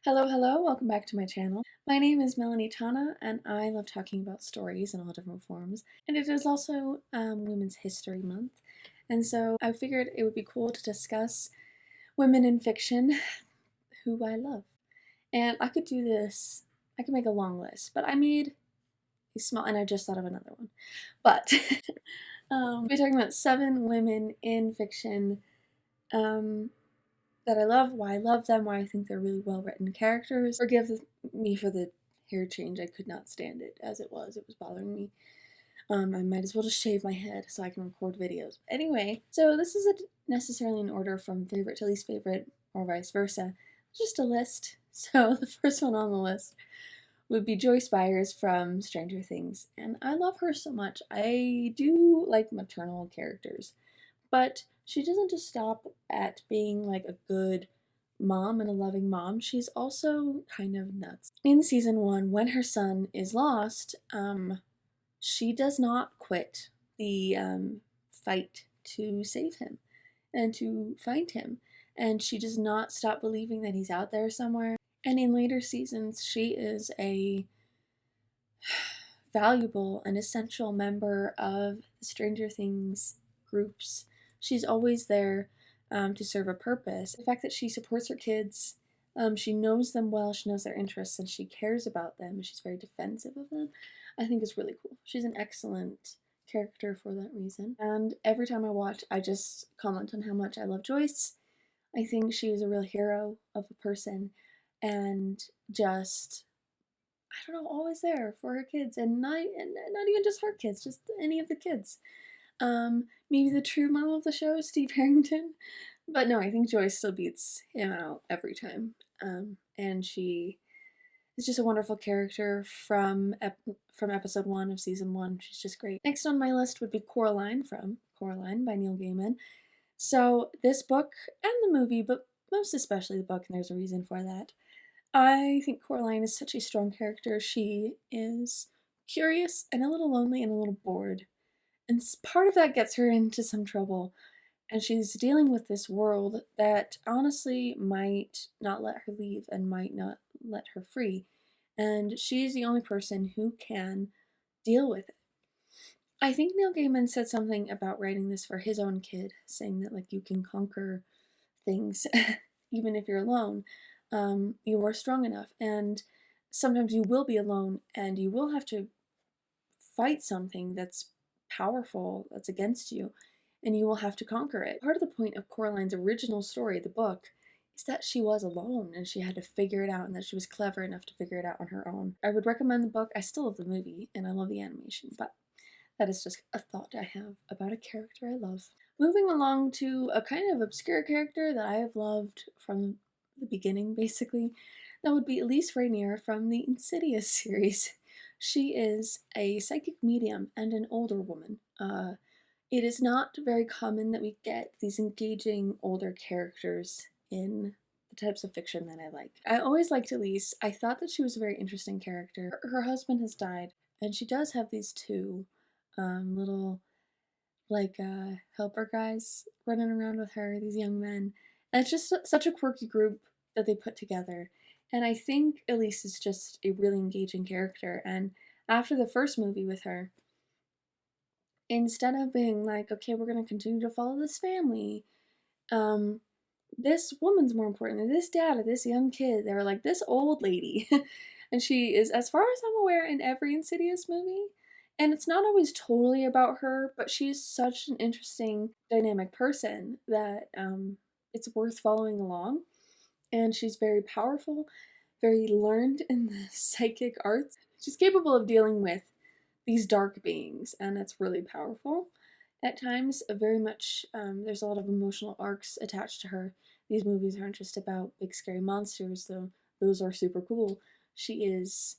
Hello, hello, welcome back to my channel. My name is Melanie Tana, and I love talking about stories in all different forms. And it is also Women's History Month, and so I figured it would be cool to discuss women in fiction who I love. And I could do this, I could make a long list, but I made a small, and I just thought of another one. But we're talking about 7 women in fiction um, that I love, why I love them, why I think they're really well written characters. Forgive me for the hair change. I could not stand it as it was. It was bothering me. I might as well just shave my head so I can record videos. Anyway, so this isn't necessarily in order from favorite to least favorite or vice versa. Just a list. So the first one on the list would be Joyce Byers from Stranger Things. And I love her so much. I do like maternal characters. But she doesn't just stop at being like a good mom and a loving mom. She's also kind of nuts. In season 1, when her son is lost, she does not quit the fight to save him and to find him. And she does not stop believing that he's out there somewhere. And in later seasons, she is a valuable and essential member of the Stranger Things groups. She's always there to serve a purpose. The fact that she supports her kids, she knows them well, she knows their interests, and she cares about them, and she's very defensive of them, I think is really cool. She's an excellent character for that reason. And every time I watch, I just comment on how much I love Joyce. I think she is a real hero of a person and just I don't know, always there for her kids, and not even just her kids, just any of the kids. Maybe the true mom of the show, Steve Harrington, but no, I think Joyce still beats him out every time. And she is just a wonderful character from episode 1 of season 1. She's just great. Next on my list would be Coraline from Coraline by Neil Gaiman. So this book and the movie, but most especially the book, and there's a reason for that. I think Coraline is such a strong character. She is curious and a little lonely and a little bored. And part of that gets her into some trouble. And she's dealing with this world that honestly might not let her leave and might not let her free. And she's the only person who can deal with it. I think Neil Gaiman said something about writing this for his own kid, saying that like you can conquer things even if you're alone. You are strong enough, and sometimes you will be alone and you will have to fight something that's powerful, that's against you, and you will have to conquer it. Part of the point of Coraline's original story, the book, is that she was alone and she had to figure it out, and that she was clever enough to figure it out on her own. I would recommend the book. I still love the movie and I love the animation, but that is just a thought I have about a character I love. Moving along to a kind of obscure character that I have loved from the beginning, basically, that would be Elise Rainier from the Insidious series. She is a psychic medium and an older woman. It is not very common that we get these engaging older characters in the types of fiction that I like. I always liked Elise. I thought that she was a very interesting character. Her husband has died, and she does have these two little like helper guys running around with her, these young men. And it's just such a quirky group that they put together. And I think Elise is just a really engaging character. And after the first movie with her, instead of being like, okay, we're going to continue to follow this family, um, this woman's more important than this dad or this young kid. They were like, this old lady. And she is, as far as I'm aware, in every Insidious movie. And it's not always totally about her, but she's such an interesting, dynamic person that it's worth following along. And she's very powerful, very learned in the psychic arts. She's capable of dealing with these dark beings, and it's really powerful. At times, very much, there's a lot of emotional arcs attached to her. These movies aren't just about big scary monsters, though those are super cool. She is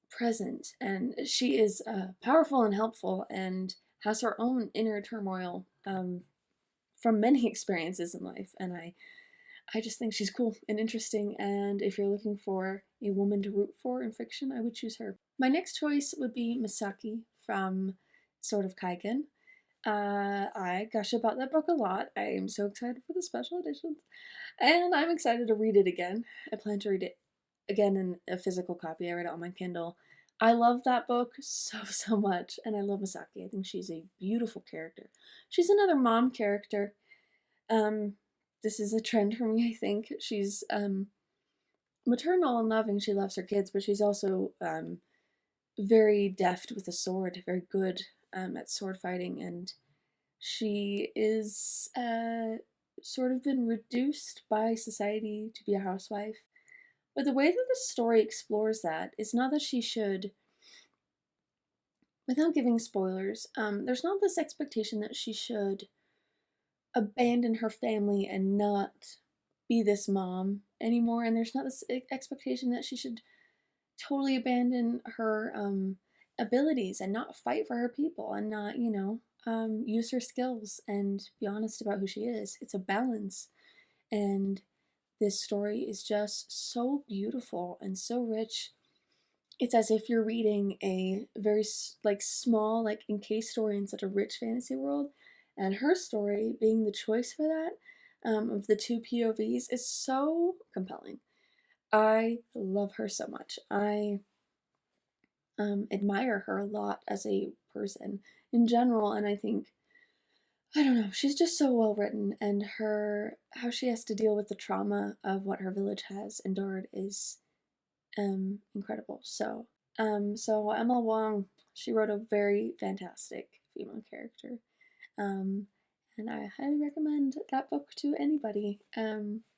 present, and she is powerful and helpful, and has her own inner turmoil from many experiences in life. And I just think she's cool and interesting, and if you're looking for a woman to root for in fiction, I would choose her. My next choice would be Misaki from Sword of Kaigen. I gush about that book a lot. I am so excited for the special editions. And I'm excited to read it again. I plan to read it again in a physical copy. I read it on my Kindle. I love that book so, so much. And I love Misaki. I think she's a beautiful character. She's another mom character. Um, this is a trend for me, I think. She's maternal and loving. She loves her kids, but she's also very deft with a sword, very good at sword fighting, and she is sort of been reduced by society to be a housewife. But the way that the story explores that is not that she should, without giving spoilers, there's not this expectation that she should abandon her family and not be this mom anymore, and there's not this expectation that she should totally abandon her abilities and not fight for her people and not, use her skills and be honest about who she is. It's a balance. And this story is just so beautiful and so rich. It's as if you're reading a very small encased story in such a rich fantasy world, and her story being the choice for that of the two POVs is so compelling. I love her so much. I admire her a lot as a person in general, and I think, I don't know, she's just so well written, and how she has to deal with the trauma of what her village has endured is incredible. So Emma Wong, she wrote a very fantastic female character, um, and I highly recommend that book to anybody.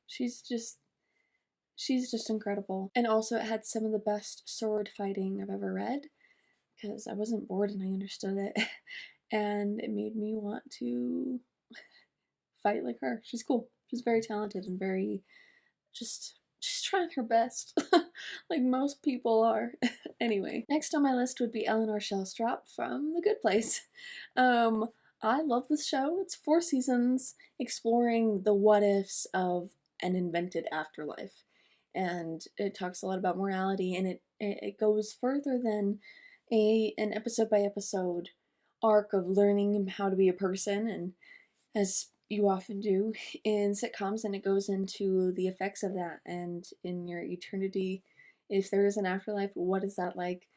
She's just incredible. And also, it had some of the best sword fighting I've ever read because I wasn't bored and I understood it. And it made me want to fight like her. She's cool. She's very talented and very just trying her best, like most people are. Anyway, next on my list would be Eleanor Shellstrop from The Good Place. I love this show. It's 4 seasons exploring the what ifs of an invented afterlife, and it talks a lot about morality, and it goes further than an episode by episode arc of learning how to be a person, and as you often do in sitcoms, and it goes into the effects of that, and in your eternity, if there is an afterlife, what is that like?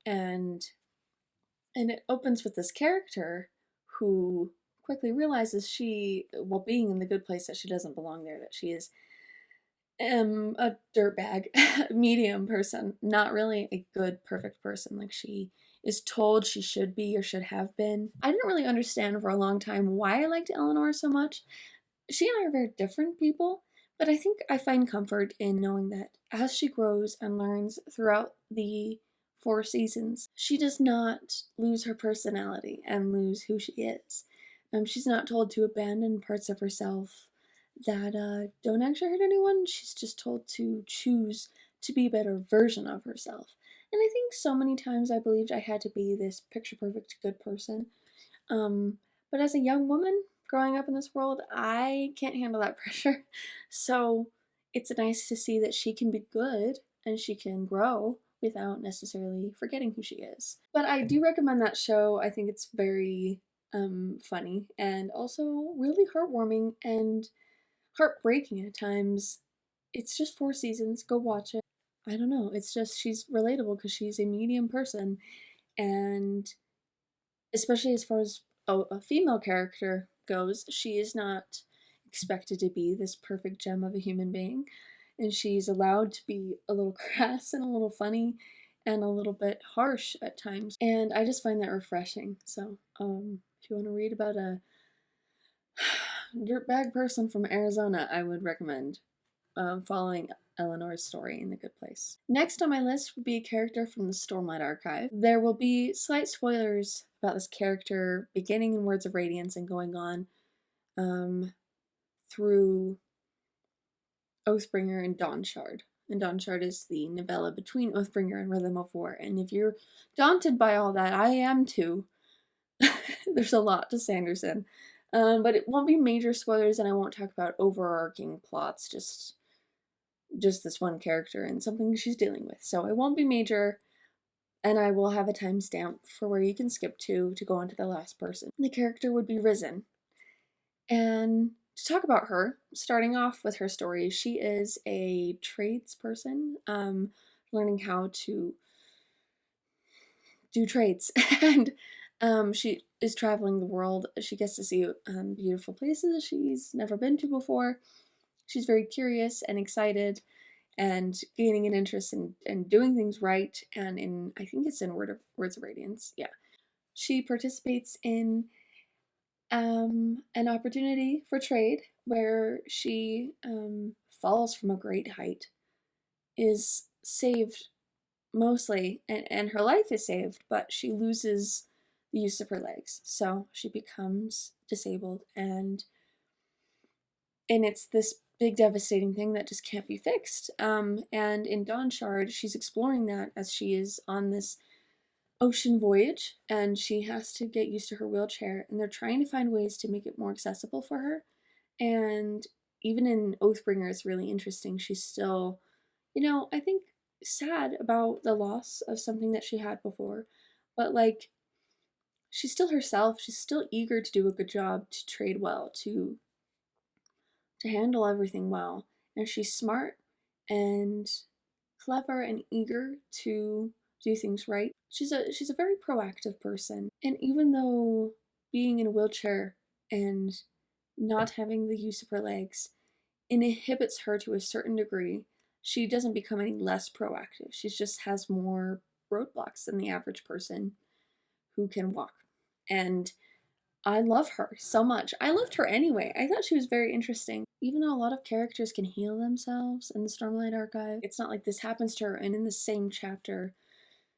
And it opens with this character who quickly realizes while being in the good place, that she doesn't belong there, that she is a dirtbag, medium person, not really a good, perfect person like she is told she should be or should have been. I didn't really understand for a long time why I liked Eleanor so much. She and I are very different people, but I think I find comfort in knowing that as she grows and learns throughout the 4 seasons, she does not lose her personality and lose who she is. She's not told to abandon parts of herself that don't actually hurt anyone. She's just told to choose to be a better version of herself. And I think so many times I believed I had to be this picture perfect good person. But as a young woman growing up in this world, I can't handle that pressure. So it's nice to see that she can be good and she can grow without necessarily forgetting who she is. But I do recommend that show. I think it's very funny and also really heartwarming and heartbreaking at times. It's just 4 seasons. Go watch it. I don't know. It's just she's relatable because she's a medium person, and especially as far as a female character goes, she is not expected to be this perfect gem of a human being, and she's allowed to be a little crass and a little funny and a little bit harsh at times, and I just find that refreshing. So if you want to read about a dirtbag person from Arizona, I would recommend following Eleanor's story in The Good Place. Next on my list would be a character from the Stormlight Archive. There will be slight spoilers about this character beginning in Words of Radiance and going on through Oathbringer and Dawnshard. And Dawnshard is the novella between Oathbringer and Rhythm of War. And if you're daunted by all that, I am too. There's a lot to Sanderson. But it won't be major spoilers, and I won't talk about overarching plots, just this one character and something she's dealing with. So it won't be major. and I will have a timestamp for where you can skip to go on to the last person. The character would be Risen. And to talk about her, starting off with her story, she is a tradesperson, learning how to do trades. And she is traveling the world. She gets to see beautiful places she's never been to before. She's very curious and excited and gaining an interest in doing things right, and in, I think it's in Words of Radiance, yeah. She participates in an opportunity for trade where she falls from a great height, is saved mostly, and her life is saved, but she loses the use of her legs, so she becomes disabled, and it's this big devastating thing that just can't be fixed. And in Dawnshard, she's exploring that as she is on this ocean voyage, and she has to get used to her wheelchair, and they're trying to find ways to make it more accessible for her. And even in Oathbringer, it's really interesting. She's still, I think, sad about the loss of something that she had before, but like, she's still herself. She's still eager to do a good job, to trade well, to handle everything well, and she's smart and clever and eager to do things right. She's a very proactive person, and even though being in a wheelchair and not having the use of her legs inhibits her to a certain degree, she doesn't become any less proactive. She just has more roadblocks than the average person who can walk. And I love her so much. I loved her anyway. I thought she was very interesting. Even though a lot of characters can heal themselves in the Stormlight Archive, it's not like this happens to her and in the same chapter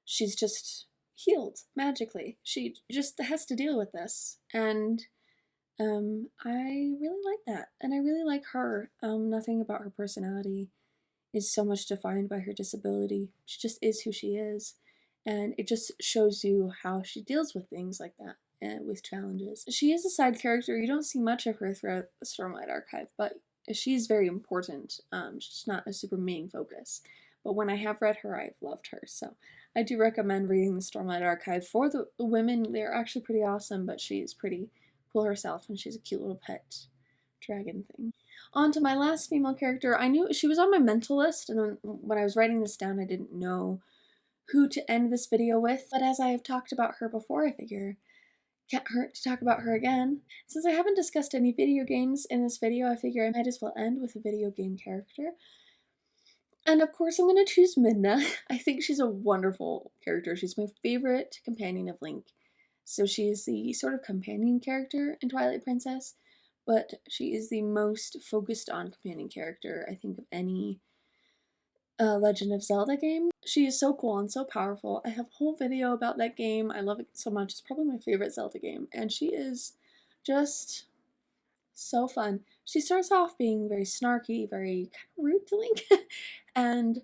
she's just healed magically. She just has to deal with this. And I really like that. And I really like her. Nothing about her personality is so much defined by her disability. She just is who she is. And it just shows you how she deals with things like that. And with challenges. She is a side character. You don't see much of her throughout the Stormlight Archive, but she's very important. She's not a super main focus. But when I have read her, I've loved her. So I do recommend reading the Stormlight Archive. For the women, they're actually pretty awesome, but she's pretty cool herself, and she's a cute little pet dragon thing. On to my last female character. I knew she was on my mental list, and then when I was writing this down, I didn't know who to end this video with. But as I have talked about her before, I figure can't hurt to talk about her again. Since I haven't discussed any video games in this video, I figure I might as well end with a video game character. And of course I'm going to choose Midna. I think she's a wonderful character. She's my favorite companion of Link. So she is the sort of companion character in Twilight Princess, but she is the most focused on companion character, I think, of any Legend of Zelda game. She is so cool and so powerful. I have a whole video about that game. I love it so much. It's probably my favorite Zelda game, and she is just so fun. She starts off being very snarky, very kind of rude to Link, and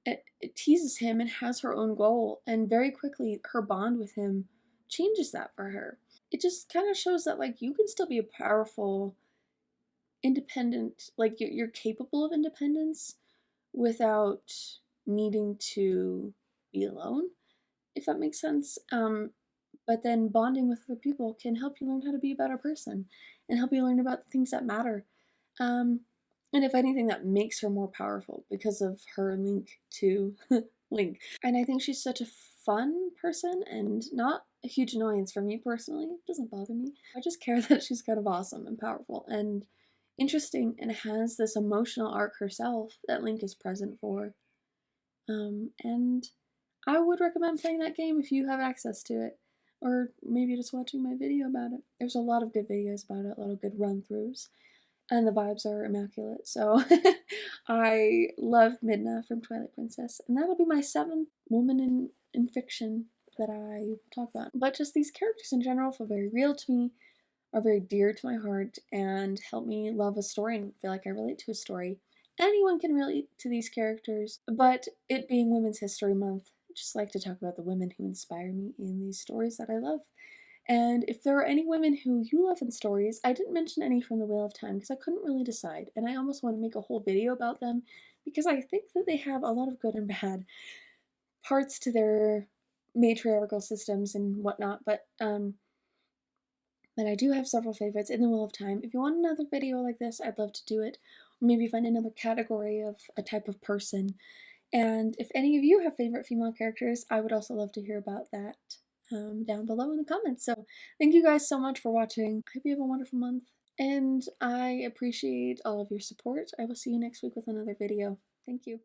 it teases him and has her own goal, and very quickly her bond with him changes that for her. It just kind of shows that, like, you can still be a powerful, independent, like, you're capable of independence without needing to be alone, if that makes sense. But then bonding with other people can help you learn how to be a better person and help you learn about the things that matter. And if anything, that makes her more powerful because of her link to Link. And I think she's such a fun person and not a huge annoyance for me personally. It doesn't bother me. I just care that she's kind of awesome and powerful and interesting and has this emotional arc herself that Link is present for. And I would recommend playing that game if you have access to it, or maybe just watching my video about it. There's a lot of good videos about it, a lot of good run-throughs, and the vibes are immaculate. So I love Midna from Twilight Princess, and that'll be my 7th woman in fiction that I talk about. But just these characters in general feel very real to me, are very dear to my heart, and help me love a story and feel like I relate to a story. Anyone can relate to these characters, but it being Women's History Month, I just like to talk about the women who inspire me in these stories that I love. And if there are any women who you love in stories, I didn't mention any from the Wheel of Time because I couldn't really decide, and I almost want to make a whole video about them because I think that they have a lot of good and bad parts to their matriarchal systems and whatnot, but I do have several favorites in the Wheel of Time. If you want another video like this, I'd love to do it. Or maybe find another category of a type of person. And if any of you have favorite female characters, I would also love to hear about that down below in the comments. So thank you guys so much for watching. I hope you have a wonderful month. And I appreciate all of your support. I will see you next week with another video. Thank you.